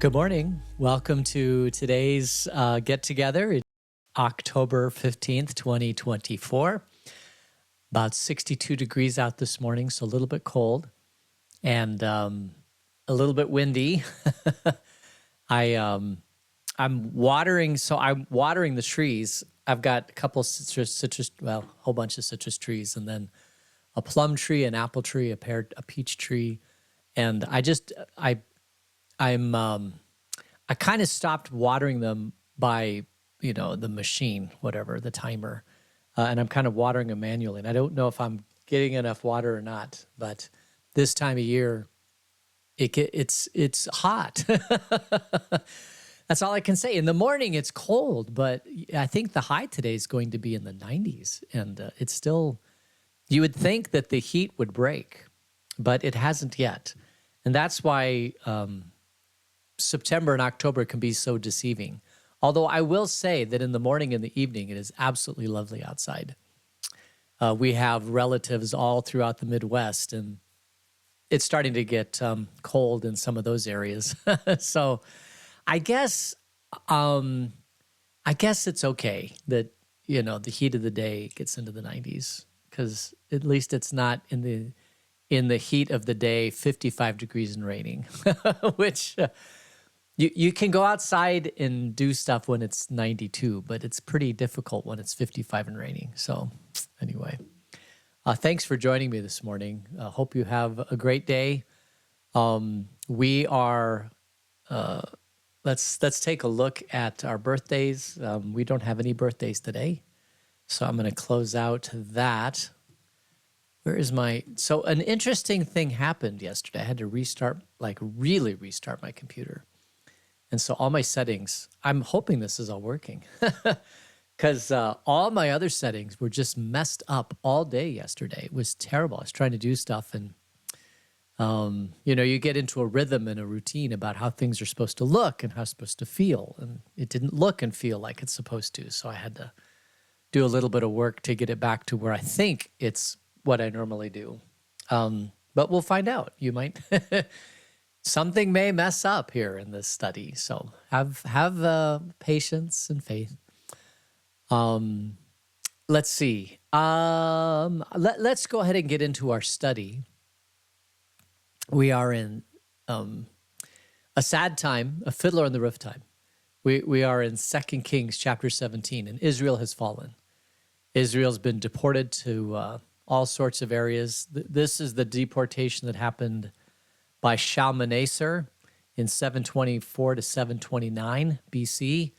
Good morning. Welcome to today's get-together. It's October 15th, 2024. About 62 degrees out this morning, so a little bit cold and a little bit windy. I'm watering, so I'm watering the trees. I've got a couple citrus, well, a whole bunch of citrus trees, and then a plum tree, an apple tree, a peach tree, and I kind of stopped watering them by, the machine, whatever, the timer. And I'm kind of watering them manually. And I don't know if I'm getting enough water or not, but this time of year, it's hot. That's all I can say. In the morning, it's cold, but I think the high today is going to be in the 90s. And it's still, you would think that the heat would break, but it hasn't yet. And that's why September and October can be so deceiving. Although I will say that in the morning and the evening, it is absolutely lovely outside. We have relatives all throughout the Midwest, and it's starting to get cold in some of those areas. So I guess it's okay that, the heat of the day gets into the 90s, because at least it's not in the heat of the day, 55 degrees and raining, which you can go outside and do stuff when it's 92, but it's pretty difficult when it's 55 and raining. So anyway, thanks for joining me this morning. Hope you have a great day. We are, let's take a look at our birthdays. We don't have any birthdays today, so I'm going to close out that. Where is so an interesting thing happened yesterday. I had to really restart my computer. And so all my settings, I'm hoping this is all working, because all my other settings were just messed up all day yesterday. It was terrible. I was trying to do stuff, and, you get into a rhythm and a routine about how things are supposed to look and how it's supposed to feel. And it didn't look and feel like it's supposed to. So I had to do a little bit of work to get it back to where I think it's what I normally do. But we'll find out. You might... Something may mess up here in this study, so have patience and faith. Let's see. Let's go ahead and get into our study. We are in a sad time, a fiddler on the roof time. We are in 2 Kings chapter 17, and Israel has fallen. Israel's been deported to all sorts of areas. This is the deportation that happened by Shalmaneser in 724 to 729 BC.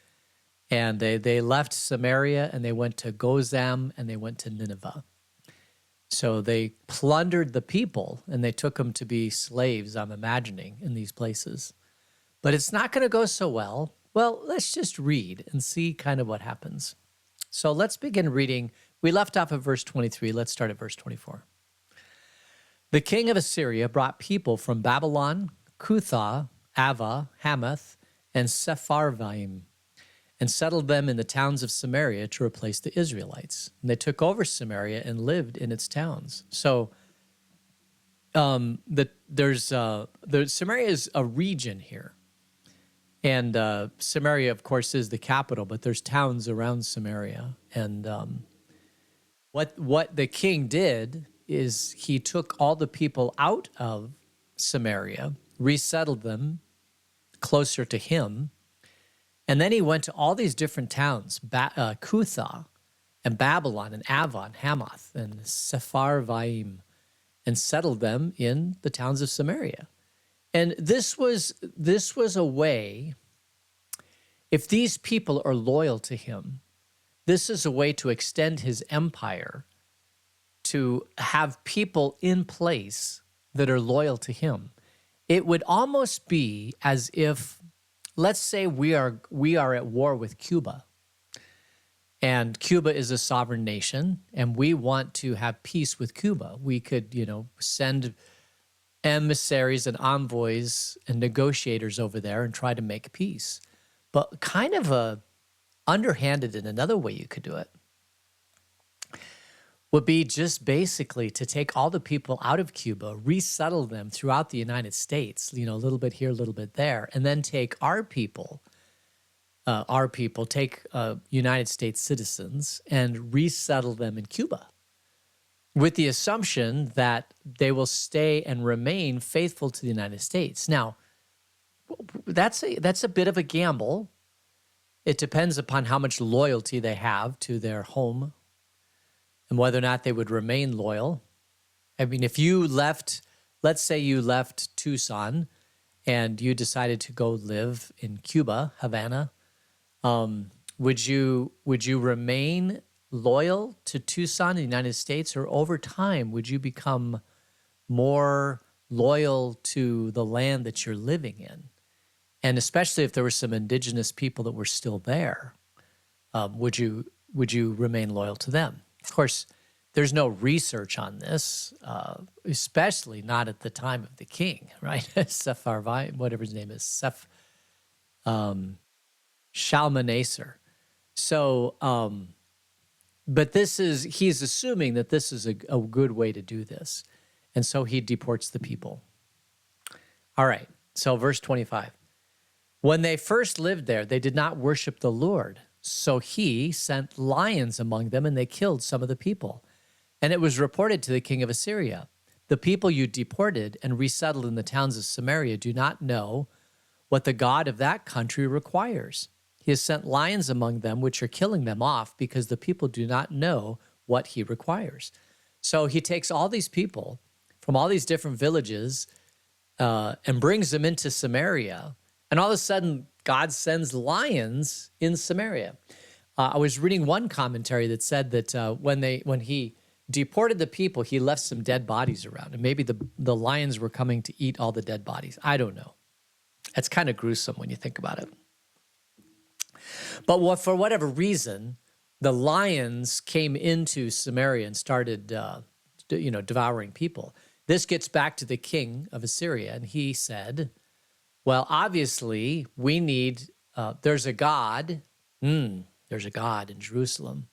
And they left Samaria, and they went to Gozam, and they went to Nineveh. So they plundered the people, and they took them to be slaves, I'm imagining, in these places. But it's not going to go so well. Well, let's just read and see kind of what happens. So let's begin reading. We left off at verse 23. Let's start at verse 24. The king of Assyria brought people from Babylon, Cuthah, Ava, Hamath, and Sepharvaim, and settled them in the towns of Samaria to replace the Israelites. And they took over Samaria and lived in its towns. So Samaria is a region here. And Samaria, of course, is the capital, but there's towns around Samaria. And what the king did is he took all the people out of Samaria, resettled them closer to him, and then he went to all these different towns, Cuthah and Babylon and Avon, Hamath and Sepharvaim, and settled them in the towns of Samaria. And this was a way, if these people are loyal to him, this is a way to extend his empire, to have people in place that are loyal to him. It would almost be as if, let's say we are at war with Cuba, and Cuba is a sovereign nation, and we want to have peace with Cuba. We could, send emissaries and envoys and negotiators over there and try to make peace. But kind of underhanded in another way you could do it would be just basically to take all the people out of Cuba, resettle them throughout the United States, a little bit here, a little bit there, and then take take United States citizens and resettle them in Cuba with the assumption that they will stay and remain faithful to the United States. Now, that's a bit of a gamble. It depends upon how much loyalty they have to their home and whether or not they would remain loyal. I mean, if you left, let's say you left Tucson and you decided to go live in Cuba, Havana, would you remain loyal to Tucson, the United States, or over time would you become more loyal to the land that you're living in? And especially if there were some indigenous people that were still there, would you remain loyal to them? Of course, there's no research on this, especially not at the time of the king, right? Sepharvaim, whatever his name is, Shalmaneser. So, but he's assuming that this is a good way to do this. And so he deports the people. All right, so verse 25. When they first lived there, they did not worship the Lord. So he sent lions among them, and they killed some of the people. And it was reported to the king of Assyria, the people you deported and resettled in the towns of Samaria do not know what the God of that country requires. He has sent lions among them, which are killing them off because the people do not know what he requires. So he takes all these people from all these different villages and brings them into Samaria. And all of a sudden, God sends lions in Samaria. I was reading one commentary that said that when he deported the people, he left some dead bodies around. And maybe the lions were coming to eat all the dead bodies. I don't know. It's kind of gruesome when you think about it. But for whatever reason, the lions came into Samaria and started, devouring people. This gets back to the king of Assyria, and he said, well, obviously, we need, there's a God in Jerusalem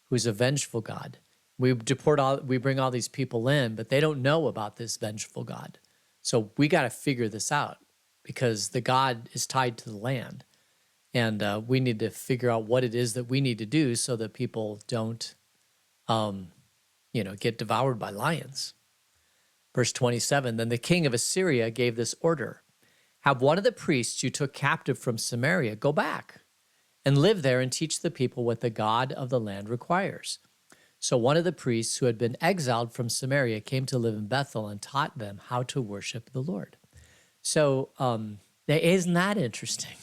who's a vengeful God. We bring all these people in, but they don't know about this vengeful God. So we got to figure this out because the God is tied to the land. And we need to figure out what it is that we need to do so that people don't, get devoured by lions. Verse 27, then the king of Assyria gave this order. Have one of the priests you took captive from Samaria go back and live there and teach the people what the God of the land requires. So one of the priests who had been exiled from Samaria came to live in Bethel and taught them how to worship the Lord. So isn't that interesting?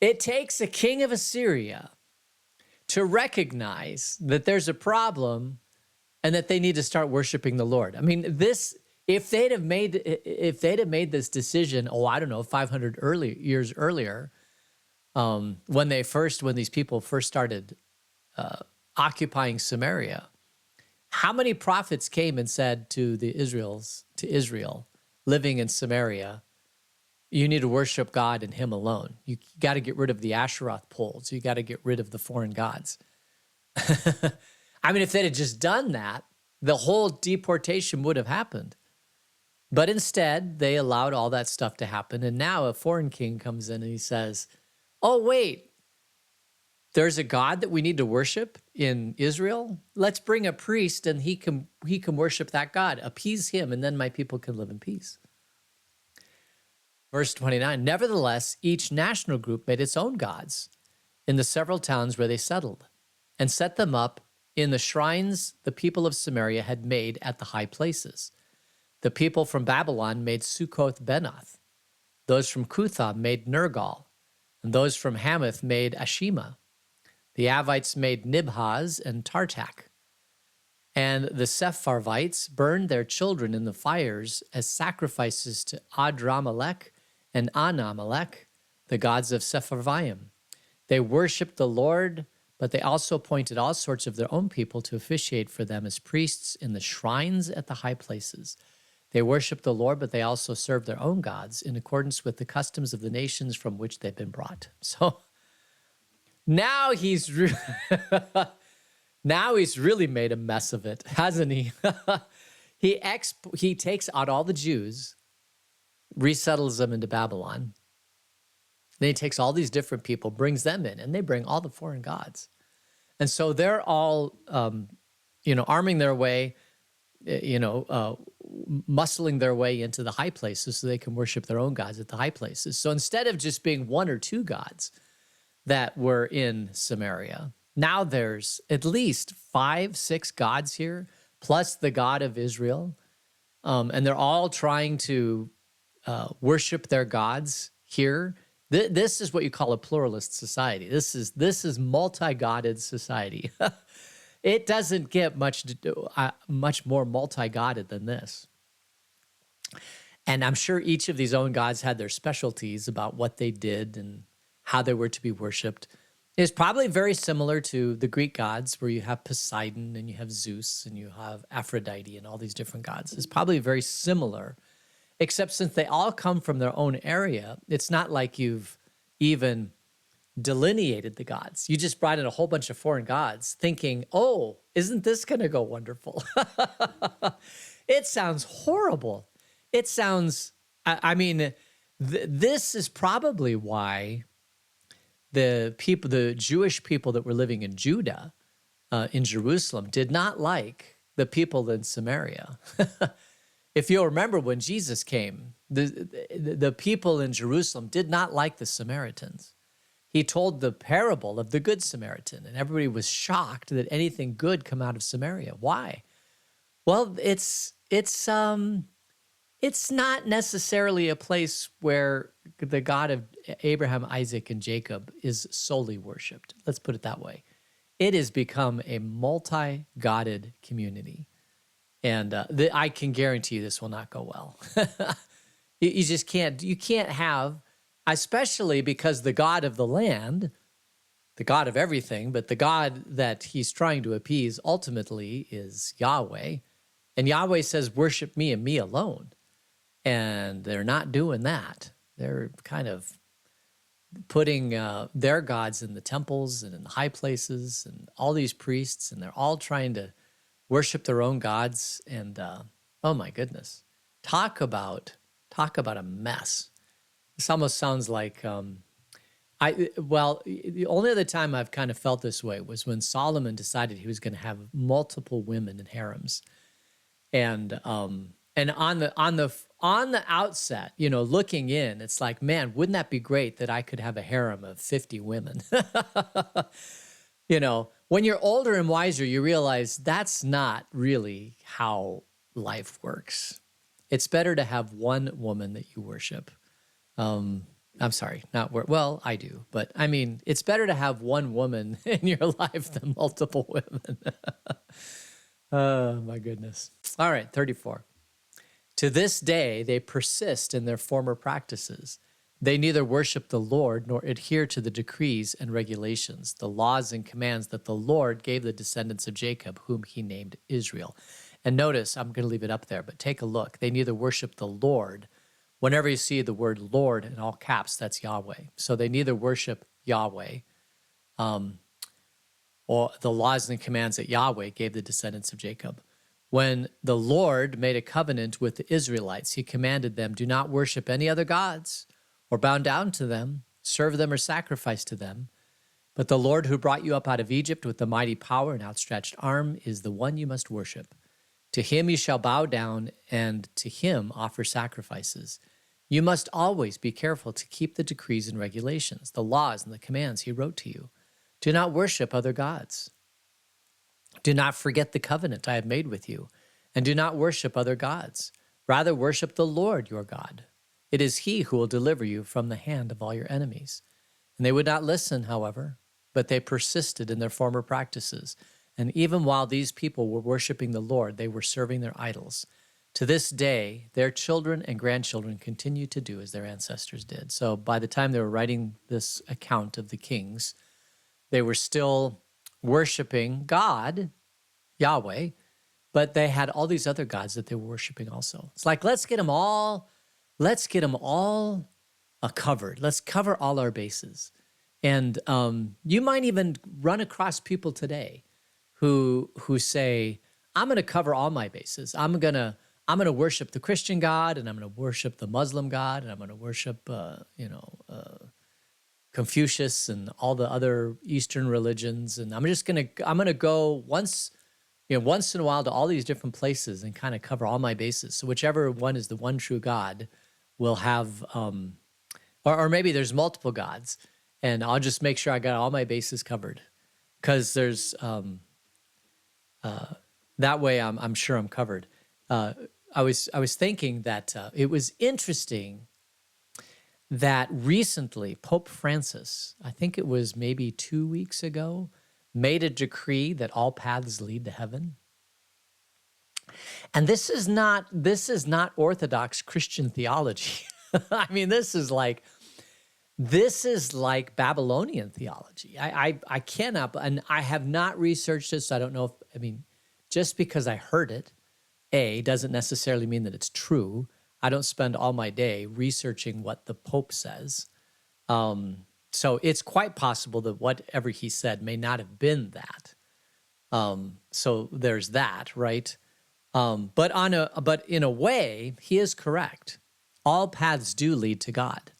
It takes a king of Assyria to recognize that there's a problem and that they need to start worshiping the Lord. I mean, if they'd have made this decision, 500 years earlier, when these people first started occupying Samaria, how many prophets came and said to Israel living in Samaria, you need to worship God and him alone. You got to get rid of the Asheroth poles. You got to get rid of the foreign gods. I mean, if they'd have just done that, the whole deportation would have happened. But instead, they allowed all that stuff to happen. And now a foreign king comes in and he says, oh, wait, there's a God that we need to worship in Israel? Let's bring a priest and he can worship that God, appease him, and then my people can live in peace. Verse 29, nevertheless, each national group made its own gods in the several towns where they settled and set them up in the shrines the people of Samaria had made at the high places. The people from Babylon made Succoth-Benoth. Those from Cuthah made Nergal, and those from Hamath made Ashima. The Avites made Nibhaz and Tartak. And the Sepharvites burned their children in the fires as sacrifices to Adramelech and Anamelech, the gods of Sepharvaim. They worshipped the Lord, but they also appointed all sorts of their own people to officiate for them as priests in the shrines at the high places. They worshiped the Lord, but they also served their own gods in accordance with the customs of the nations from which they've been brought. So now Now he's really made a mess of it, hasn't he? He takes out all the Jews, resettles them into Babylon. Then he takes all these different people, brings them in, and they bring all the foreign gods. And so they're all, arming their way, muscling their way into the high places so they can worship their own gods at the high places. So instead of just being one or two gods that were in Samaria, now there's at least 5, 6 gods here, plus the God of Israel. And they're all trying to worship their gods here. This is what you call a pluralist society. This is multi-godded society. It doesn't get much more multi-godded than this. And I'm sure each of these own gods had their specialties about what they did and how they were to be worshipped. It's probably very similar to the Greek gods, where you have Poseidon and you have Zeus and you have Aphrodite and all these different gods. It's probably very similar, except since they all come from their own area, it's not like you've even delineated the gods. You just brought in a whole bunch of foreign gods thinking, oh, isn't this going to go wonderful? It sounds horrible. It sounds, this is probably why the Jewish people that were living in Judah, in Jerusalem, did not like the people in Samaria. If you'll remember, when Jesus came, the people in Jerusalem did not like the Samaritans. He told the parable of the Good Samaritan, and everybody was shocked that anything good come out of Samaria. Why? Well, it's not necessarily a place where the God of Abraham, Isaac, and Jacob is solely worshipped. Let's put it that way. It has become a multi-godded community. And I can guarantee you this will not go well. You just can't. You can't have, especially because the God of the land, the God of everything, but the God that he's trying to appease ultimately is Yahweh. And Yahweh says, worship me and me alone. And they're not doing that. They're kind of putting their gods in the temples and in the high places and all these priests, and they're all trying to worship their own gods. And oh my goodness, talk about a mess. This almost sounds like the only other time I've kind of felt this way was when Solomon decided he was going to have multiple women in harems. And on the outset, looking in, it's like, man, wouldn't that be great that I could have a harem of 50 women? When you're older and wiser, you realize that's not really how life works. It's better to have one woman that you worship. I'm sorry, well, I do, but I mean, it's better to have one woman in your life than multiple women. Oh, my goodness. All right, 34. To this day, they persist in their former practices. They neither worship the Lord nor adhere to the decrees and regulations, the laws and commands that the Lord gave the descendants of Jacob, whom he named Israel. And notice, I'm going to leave it up there, but take a look. They neither worship the Lord. Whenever you see the word Lord in all caps, that's Yahweh. So they neither worship Yahweh or the laws and commands that Yahweh gave the descendants of Jacob. When the Lord made a covenant with the Israelites, he commanded them, do not worship any other gods or bow down to them, serve them or sacrifice to them. But the Lord who brought you up out of Egypt with a mighty power and outstretched arm is the one you must worship. To him you shall bow down and to him offer sacrifices. You must always be careful to keep the decrees and regulations, the laws and the commands he wrote to you. Do not worship other gods. Do not forget the covenant I have made with you, and do not worship other gods. Rather worship the Lord your God. It is he who will deliver you from the hand of all your enemies. And they would not listen, however, but they persisted in their former practices. And even while these people were worshiping the Lord, they were serving their idols. To this day, their children and grandchildren continue to do as their ancestors did. So by the time they were writing this account of the kings, they were still worshiping God, Yahweh, but they had all these other gods that they were worshiping also. It's like, let's get them all covered. Let's cover all our bases. And you might even run across people today who say, I'm going to cover all my bases. I'm gonna worship the Christian God, and I'm going to worship the Muslim God, and I'm going to worship Confucius and all the other Eastern religions, and I'm gonna go once in a while to all these different places and kind of cover all my bases. So whichever one is the one true God will have, or maybe there's multiple gods, and I'll just make sure I got all my bases covered, because there's that way I'm sure I'm covered. I was thinking that it was interesting that recently Pope Francis, I think it was maybe 2 weeks ago, made a decree that all paths lead to heaven. And this is not Orthodox Christian theology. I mean, this is like Babylonian theology. I cannot, and I have not researched this, so I don't know just because I heard it, doesn't necessarily mean that it's true. I don't spend all my day researching what the Pope says. So it's quite possible that whatever he said may not have been that. So there's that, right? But in a way, he is correct. All paths do lead to God.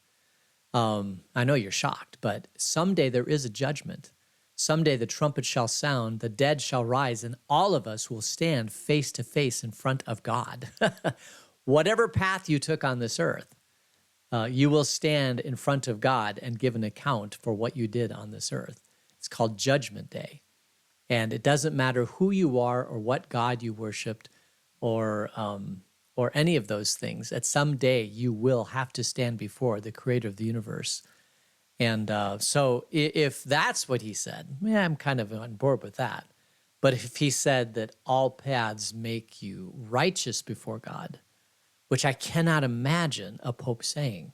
I know you're shocked, but someday there is a judgment. Someday the trumpet shall sound, the dead shall rise, and all of us will stand face to face in front of God. Whatever path you took on this earth, you will stand in front of God and give an account for what you did on this earth. It's called Judgment Day. And it doesn't matter who you are or what God you worshiped or any of those things. At some day, you will have to stand before the creator of the universe. And so if that's what he said, I'm kind of on board with that. But if he said that all paths make you righteous before God, which I cannot imagine a pope saying,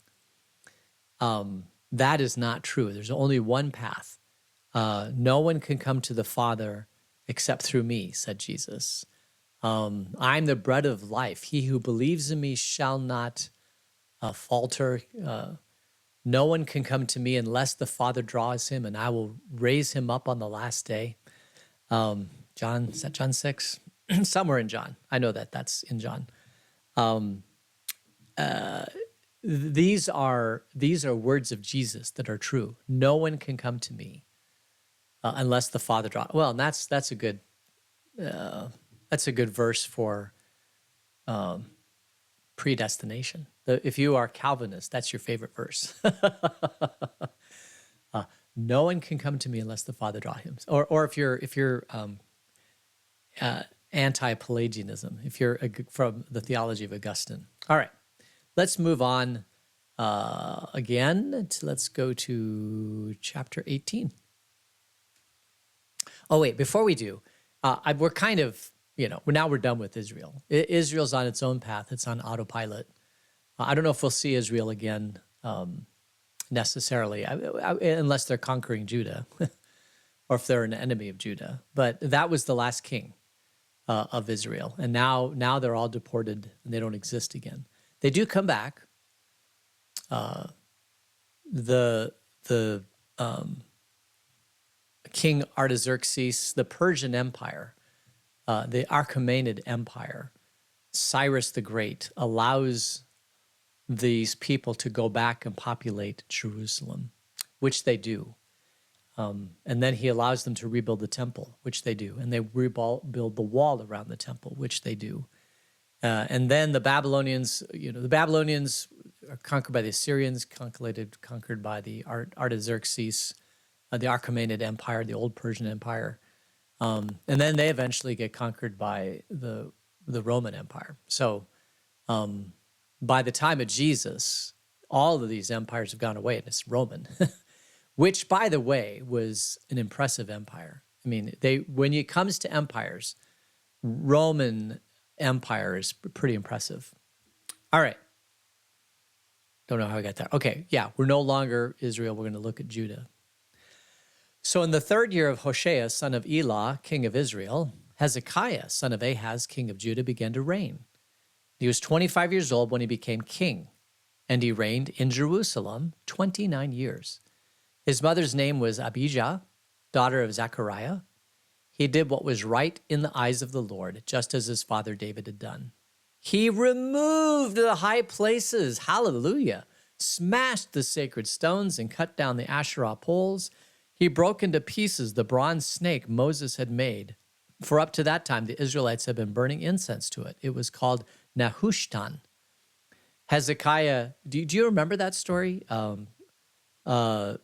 that is not true. There's only one path. No one can come to the Father except through me, said Jesus. I'm the bread of life. He who believes in me shall not falter. No one can come to me unless the Father draws him, and I will raise him up on the last day. John, is that John 6? Somewhere in John. I know that's in John. These are words of Jesus that are true. No one can come to me unless the Father draws. Well, and that's a good verse for predestination. If you are Calvinist, that's your favorite verse. No one can come to me unless the Father draw him. Or if you're anti-Pelagianism, if you're from the theology of Augustine. All right, let's move on again. Let's go to chapter 18. Oh wait, before we do, we're kind of now we're done with Israel. Israel's on its own path. It's on autopilot. I don't know if we'll see Israel again necessarily, unless they're conquering Judah or if they're an enemy of Judah. But that was the last king of Israel. And now they're all deported and they don't exist again. They do come back. The King Artaxerxes, the Persian Empire, the Achaemenid Empire, Cyrus the Great allows these people to go back and populate Jerusalem, which they do. And then he allows them to rebuild the temple, which they do. And they build the wall around the temple, which they do. And then the Babylonians are conquered by the Assyrians, conquered by the Artaxerxes, the Achaemenid Empire, the old Persian Empire. And then they eventually get conquered by the Roman Empire. So by the time of Jesus, all of these empires have gone away, and it's Roman, which, by the way, was an impressive empire. I mean, when it comes to empires, Roman Empire is pretty impressive. All right. Don't know how I got there. Okay, yeah, we're no longer Israel. We're going to look at Judah. So in the 3rd year of Hoshea, son of Elah, king of Israel, Hezekiah, son of Ahaz, king of Judah, began to reign. He was 25 years old when he became king, and he reigned in Jerusalem 29 years. His mother's name was Abijah, daughter of Zechariah. He did what was right in the eyes of the Lord, just as his father David had done. He removed the high places, hallelujah, smashed the sacred stones and cut down the Asherah poles. He broke into pieces the bronze snake Moses had made. For up to that time, the Israelites had been burning incense to it. It was called Nehushtan. Hezekiah, do you remember that story? The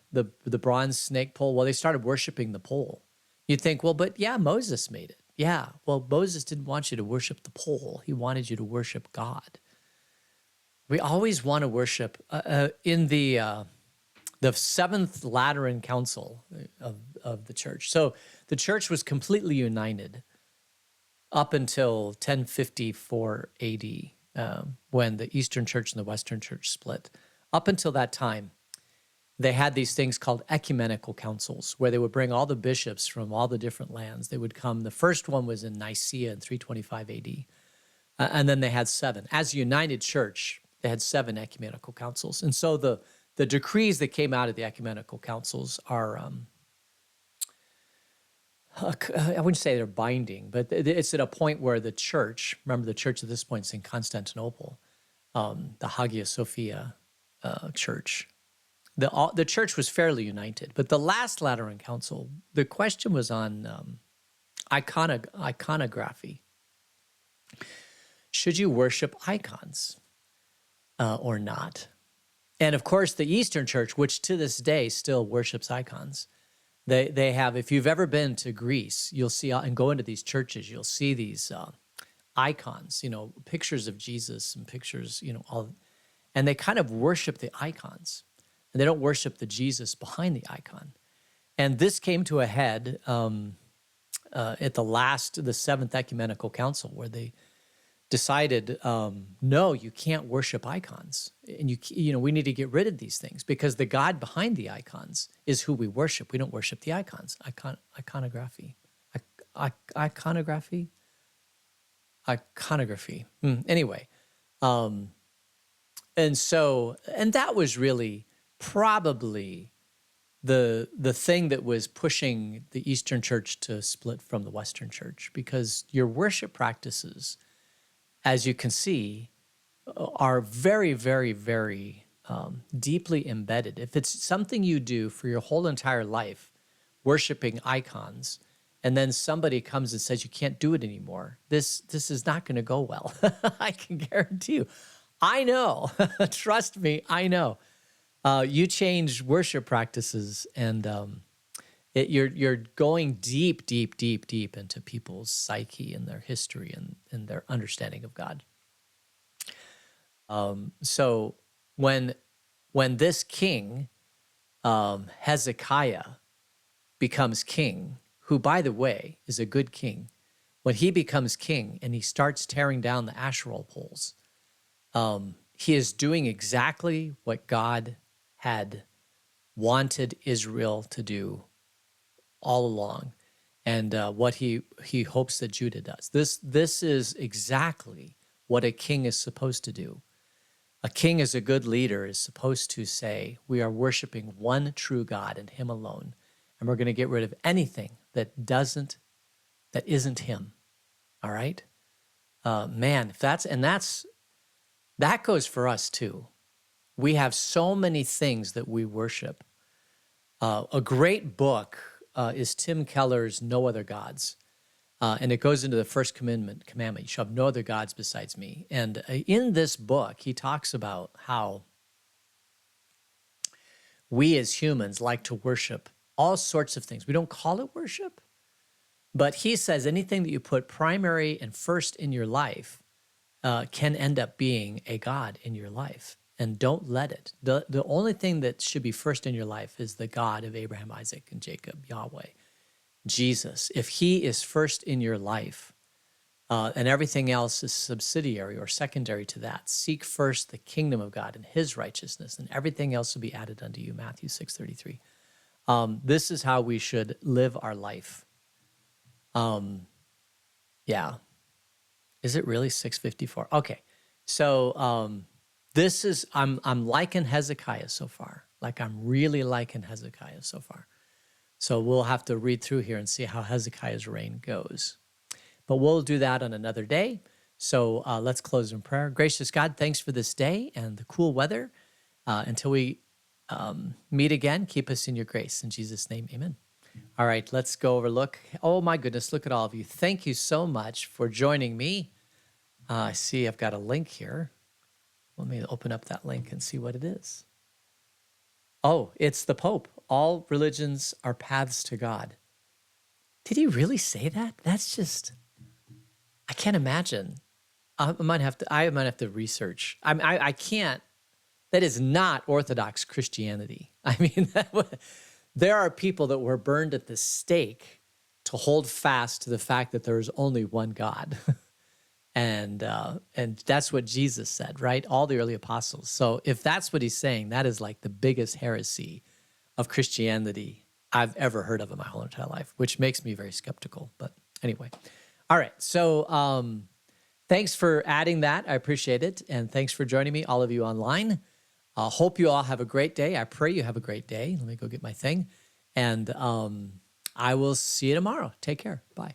bronze snake pole. Well, they started worshiping the pole. You'd think, well, but yeah, Moses made it. Yeah, well, Moses didn't want you to worship the pole. He wanted you to worship God. We always want to worship. In the Seventh Lateran Council of the church. So the church was completely united up until 1054 AD, when the Eastern Church and the Western Church split. Up until that time, they had these things called ecumenical councils, where they would bring all the bishops from all the different lands. They would come. The first one was in Nicaea in 325 AD. And then they had 7. As a united church, they had 7 ecumenical councils. And so the decrees that came out of the ecumenical councils are, I wouldn't say they're binding, but it's at a point where the church, remember the church at this point is in Constantinople, the Hagia Sophia church. The church was fairly united. But the last Lateran Council, the question was on iconography. Should you worship icons or not? And of course, the Eastern Church, which to this day still worships icons, they have, if you've ever been to Greece, you'll see, and go into these churches, you'll see these icons, pictures of Jesus and pictures, and they kind of worship the icons. And they don't worship the Jesus behind the icon. And this came to a head at the Seventh Ecumenical Council, where they decided, no, you can't worship icons, and we need to get rid of these things because the God behind the icons is who we worship. We don't worship the icons. Iconography. Anyway, and that was really probably the thing that was pushing the Eastern Church to split from the Western Church, because your worship practices, as you can see, are very, very, very deeply embedded. If it's something you do for your whole entire life, worshiping icons, and then somebody comes and says you can't do it anymore, this is not going to go well. I can guarantee you. I know. Trust me, I know. You change worship practices, and you're going deep, deep, deep, deep into people's psyche and their history and their understanding of God. So when this king, Hezekiah, becomes king, who, by the way, is a good king, when he becomes king and he starts tearing down the Asherah poles, he is doing exactly what God had wanted Israel to do all along, and what he hopes that Judah does. This is exactly what a king is supposed to do. A king, as a good leader, is supposed to say, we are worshiping one true God and him alone, and we're going to get rid of anything that isn't him. All right? Man, that goes for us too. We have so many things that we worship. A great book is Tim Keller's No Other Gods. And it goes into the first commandment, you shall have no other gods besides me. And in this book, he talks about how we as humans like to worship all sorts of things. We don't call it worship, but he says anything that you put primary and first in your life can end up being a god in your life. And don't let it. The only thing that should be first in your life is the God of Abraham, Isaac, and Jacob, Yahweh, Jesus. If he is first in your life, and everything else is subsidiary or secondary to that, seek first the kingdom of God and his righteousness, and everything else will be added unto you, Matthew 6:33. This is how we should live our life. Yeah. Is it really 6:54? Okay. So this is, I'm liking Hezekiah so far. Like, I'm really liking Hezekiah so far. So we'll have to read through here and see how Hezekiah's reign goes. But we'll do that on another day. So let's close in prayer. Gracious God, thanks for this day and the cool weather. Until we meet again, keep us in your grace. In Jesus' name, amen. All right, let's go overlook. Oh my goodness, look at all of you. Thank you so much for joining me. I see I've got a link here. Let me open up that link and see what it is. Oh, it's the Pope. All religions are paths to God. Did he really say that? That's just, I can't imagine. I might have to research. I can't. That is not Orthodox Christianity. I mean, there are people that were burned at the stake to hold fast to the fact that there is only one God. And that's what Jesus said, right? All the early apostles. So if that's what he's saying, that is like the biggest heresy of Christianity I've ever heard of in my whole entire life, which makes me very skeptical. But anyway, all right. So thanks for adding that. I appreciate it. And thanks for joining me, all of you online. Hope you all have a great day. I pray you have a great day. Let me go get my thing. And I will see you tomorrow. Take care. Bye.